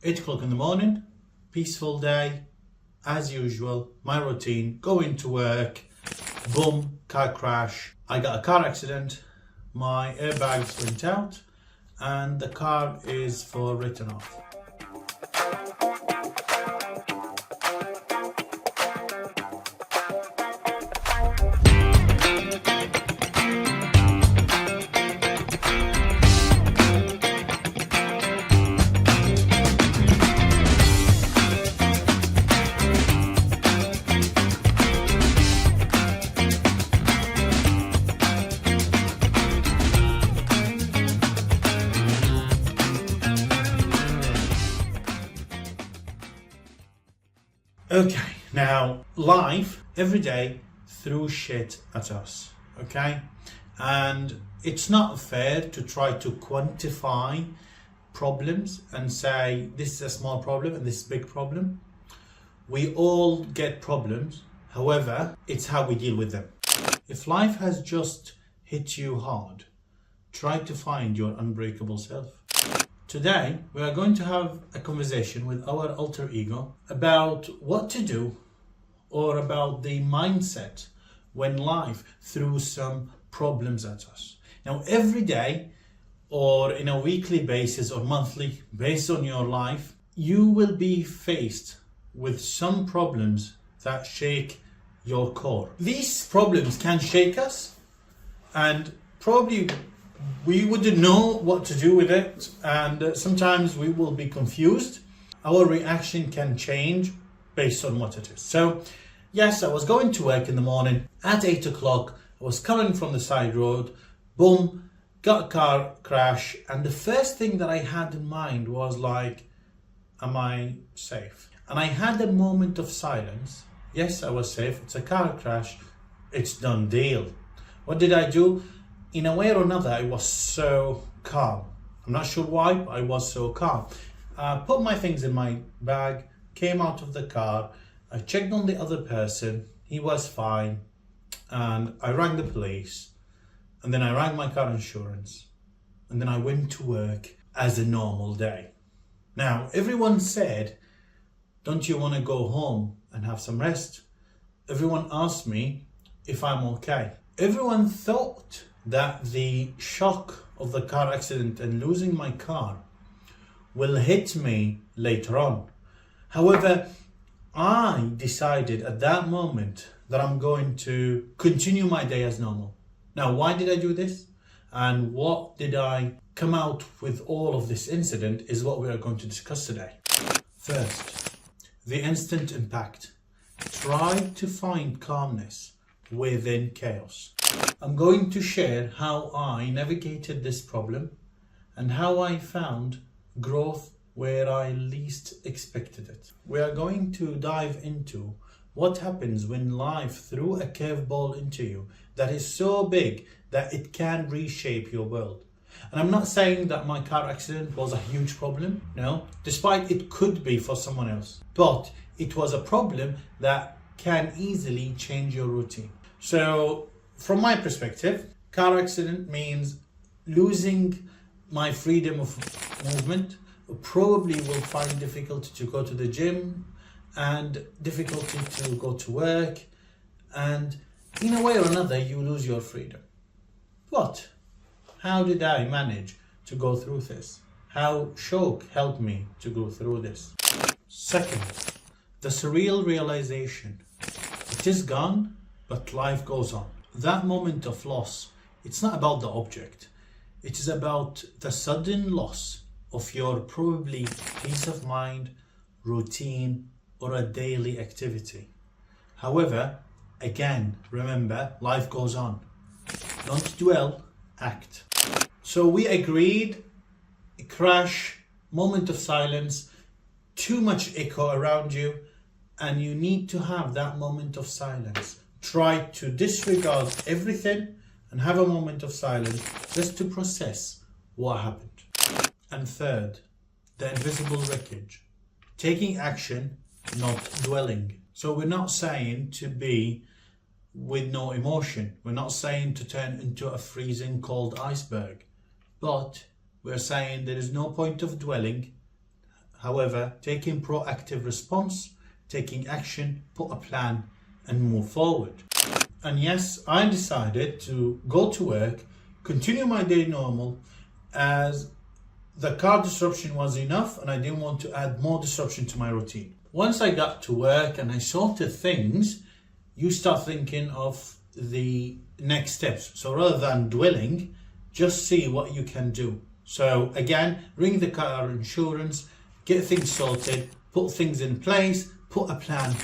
8 o'clock in the morning, peaceful day, as usual, my routine, go into work, boom, car crash. I got a car accident, my airbags went out, and the car is for written off. Okay, now life every day threw shit at us, okay? And it's not fair to try to quantify problems and say this is a small problem and this is a big problem. We all get problems, however, it's how we deal with them. If life has just hit you hard, try to find your unbreakable self. Today, we are going to have a conversation with our alter ego about what to do or about the mindset when life threw some problems at us. Now, every day or in a weekly basis or monthly, based on your life, you will be faced with some problems that shake your core. These problems can shake us, and probably we wouldn't know what to do with it, and sometimes we will be confused. Our reaction can change based on what it is. So yes, I was going to work in the morning at 8 o'clock. I was coming from the side road, boom, got a car crash, and the first thing that I had in mind was like, am I safe? And I had a moment of silence. Yes, I was safe. It's a car crash. It's done deal. What did I do? In a way or another, I was so calm. I'm not sure why, but I was so calm. Put my things in my bag, came out of the car, I checked on the other person, he was fine, and I rang the police, and then I rang my car insurance, and then I went to work as a normal day. Now, everyone said, don't you want to go home and have some rest? Everyone asked me if I'm okay. Everyone thought that the shock of the car accident and losing my car will hit me later on. However, I decided at that moment that I'm going to continue my day as normal. Now, why did I do this? And what did I come out with all of this incident is what we are going to discuss today. First, the instant impact. Try to find calmness within chaos. I'm going to share how I navigated this problem and how I found growth where I least expected it. We are going to dive into what happens when life threw a curveball into you that is so big that it can reshape your world. And I'm not saying that my car accident was a huge problem, no, despite it could be for someone else, but it was a problem that can easily change your routine. So from my perspective, car accident means losing my freedom of movement. Probably will find difficulty to go to the gym and difficulty to go to work, and in a way or another you lose your freedom. But how did I manage to go through this? How Shouk helped me to go through this? Second, the surreal realization. It is gone, but life goes on. That moment of loss, it's not about the object. It is about the sudden loss of your probably peace of mind, routine, or a daily activity. However, again, remember, life goes on. Don't dwell, act. So we agreed, a crash, moment of silence, too much echo around you, and you need to have that moment of silence. Try to disregard everything and have a moment of silence just to process what happened. And third, the invisible wreckage. Taking action, not dwelling. So we're not saying to be with no emotion. We're not saying to turn into a freezing cold iceberg. But we're saying there is no point of dwelling However, taking proactive response, taking action, put a plan and move forward. And yes, I decided to go to work, continue my day normal, as the car disruption was enough and I didn't want to add more disruption to my routine. Once I got to work and I sorted things, you start thinking of the next steps. So rather than dwelling, just see what you can do. So again, ring the car insurance, get things sorted, put things in place, put a plan.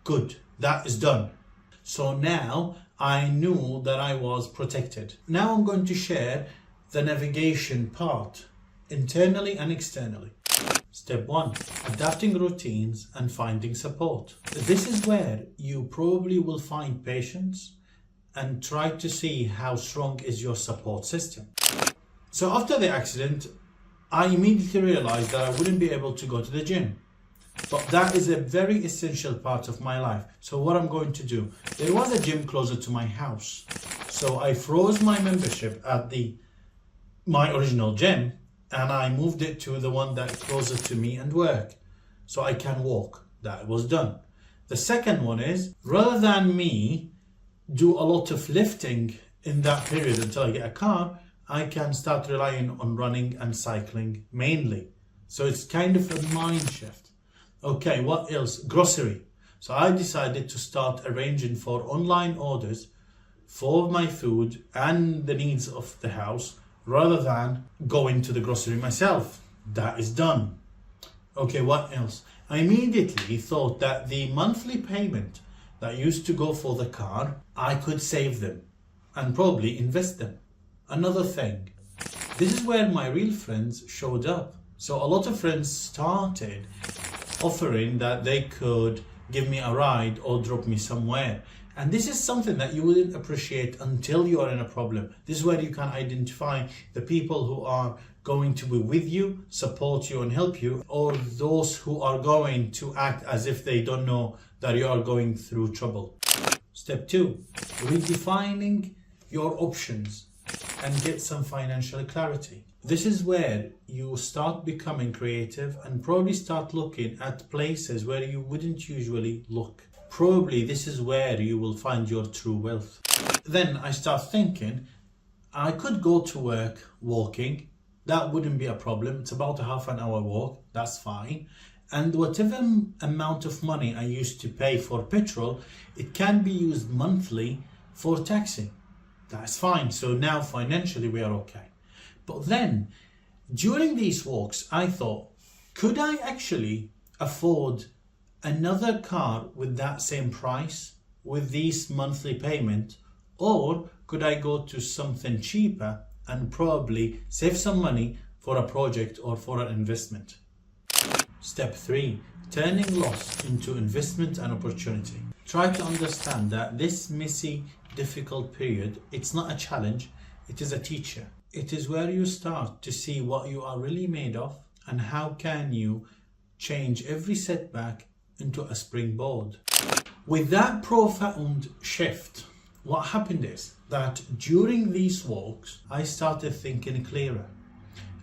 Good, that is done. So now I knew that I was protected. Now I'm going to share the navigation part, internally and externally. Step 1, adapting routines and finding support. This is where you probably will find patience and try to see how strong is your support system. So after the accident, I immediately realized that I wouldn't be able to go to the gym. But that is a very essential part of my life. So what I'm going to do, there was a gym closer to my house. So I froze my membership at my original gym and I moved it to the one that's closer to me and work. So I can walk. That was done. The second one is, rather than me do a lot of lifting in that period until I get a car, I can start relying on running and cycling mainly. So it's kind of a mind shift. Okay, what else? Grocery. So I decided to start arranging for online orders for my food and the needs of the house rather than going to the grocery myself. That is done. Okay, what else? I immediately thought that the monthly payment that used to go for the car, I could save them and probably invest them. Another thing, this is where my real friends showed up. So a lot of friends started offering that they could give me a ride or drop me somewhere. And this is something that you wouldn't appreciate until you are in a problem. This is where you can identify the people who are going to be with you, support you and help you, or those who are going to act as if they don't know that you are going through trouble. Step 2, redefining your options and get some financial clarity. This is where you start becoming creative and probably start looking at places where you wouldn't usually look. Probably this is where you will find your true wealth. Then I start thinking, I could go to work walking. That wouldn't be a problem. It's about a half an hour walk. That's fine. And whatever amount of money I used to pay for petrol, it can be used monthly for taxi. That's fine. So now financially we are okay. But then during these walks, I thought, could I actually afford another car with that same price, with this monthly payment, or could I go to something cheaper and probably save some money for a project or for an investment? Step 3, turning loss into investment and opportunity. Try to understand that this messy, difficult period, it's not a challenge, it is a teacher. It is where you start to see what you are really made of and how can you change every setback into a springboard. With that profound shift, what happened is that during these walks, I started thinking clearer.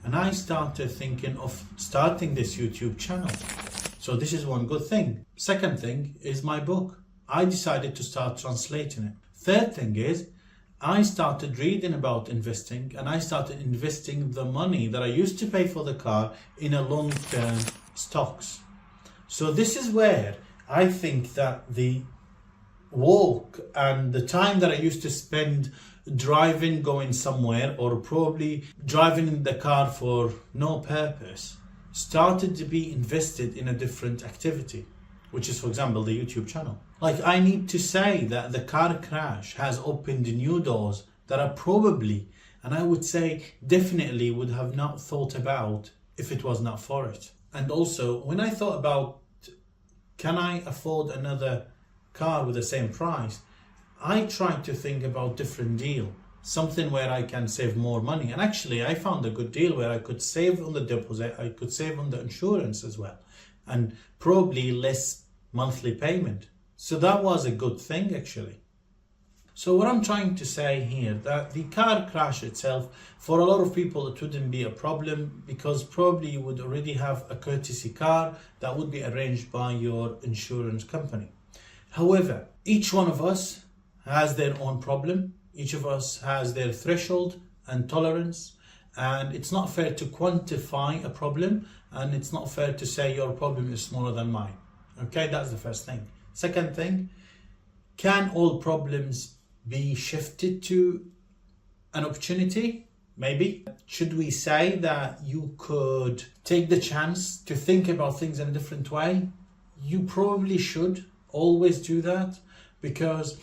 And I started thinking of starting this YouTube channel. So this is one good thing. Second thing is my book. I decided to start translating it. Third thing is I started reading about investing and I started investing the money that I used to pay for the car in a long-term stocks. So this is where I think that the walk and the time that I used to spend driving, going somewhere, or probably driving in the car for no purpose, started to be invested in a different activity, which is, for example, the YouTube channel. Like, I need to say that the car crash has opened new doors that I probably, and I would say definitely would have not thought about if it was not for it. And also, when I thought about, can I afford another car with the same price, I tried to think about different deal, something where I can save more money. And actually I found a good deal where I could save on the deposit, I could save on the insurance as well, and probably less monthly payment. So that was a good thing actually. So what I'm trying to say here, that the car crash itself, for a lot of people it wouldn't be a problem, because probably you would already have a courtesy car that would be arranged by your insurance company. However, each one of us has their own problem. Each of us has their threshold and tolerance, and it's not fair to quantify a problem, and it's not fair to say your problem is smaller than mine. Okay, that's the first thing. Second thing, can all problems be shifted to an opportunity? Maybe. Should we say that you could take the chance to think about things in a different way? You probably should always do that, because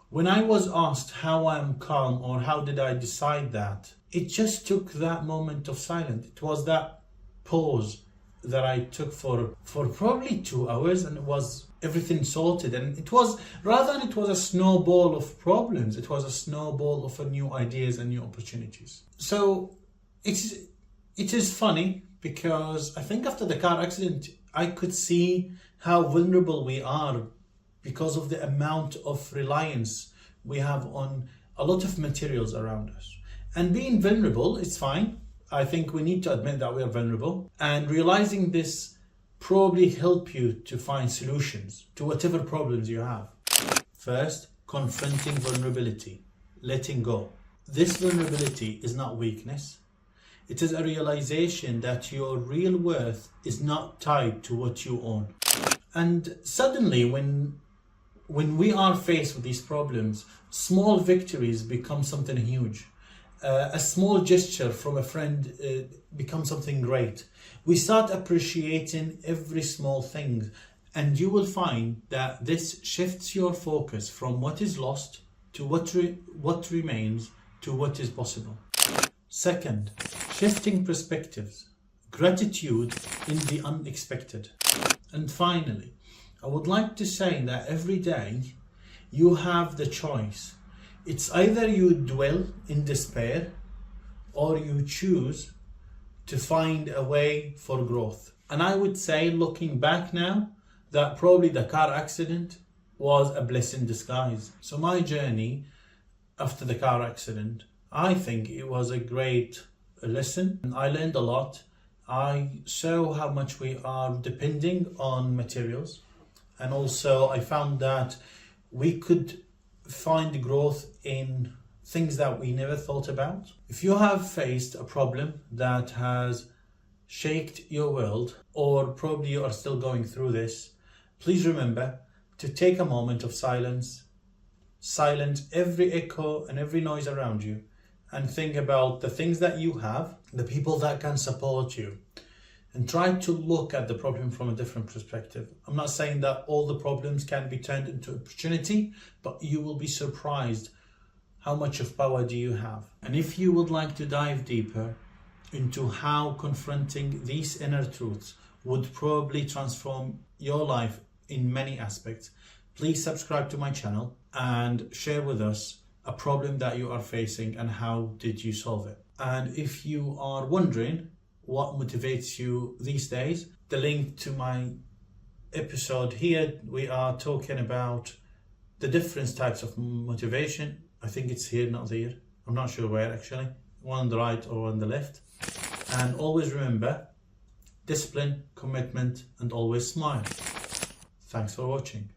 when I was asked how I'm calm or how did I decide that, it just took that moment of silence. It was that pause that I took for probably 2 hours, and it was everything sorted. And it was, rather than it was a snowball of problems, it was a snowball of new ideas and new opportunities. So it is funny, because I think after the car accident, I could see how vulnerable we are because of the amount of reliance we have on a lot of materials around us. And being vulnerable is fine. I think we need to admit that we are vulnerable, and realizing this probably help you to find solutions to whatever problems you have. First, confronting vulnerability, letting go. This vulnerability is not weakness. It is a realization that your real worth is not tied to what you own. And suddenly, when we are faced with these problems, small victories become something huge. A small gesture from a friend becomes something great. We start appreciating every small thing, and you will find that this shifts your focus from what is lost to what remains to what is possible. Second, shifting perspectives, gratitude in the unexpected. And finally, I would like to say that every day you have the choice. It's either you dwell in despair or you choose to find a way for growth. And I would say, looking back now, that probably the car accident was a blessing in disguise. So my journey after the car accident, I think it was a great lesson. I learned a lot. I saw how much we are depending on materials. And also I found that we could find growth in things that we never thought about. If you have faced a problem that has shaked your world, or probably you are still going through this, please remember to take a moment of silence, silence every echo and every noise around you, and think about the things that you have, the people that can support you, and try to look at the problem from a different perspective. I'm not saying that all the problems can be turned into opportunity, but you will be surprised how much of power do you have. And if you would like to dive deeper into how confronting these inner truths would probably transform your life in many aspects, please subscribe to my channel and share with us a problem that you are facing and how did you solve it. And if you are wondering what motivates you these days, the link to my episode here, we are talking about the different types of motivation. I think it's here, not there. I'm not sure where actually, one on the right or on the left. And always remember, discipline, commitment, and always smile. Thanks for watching.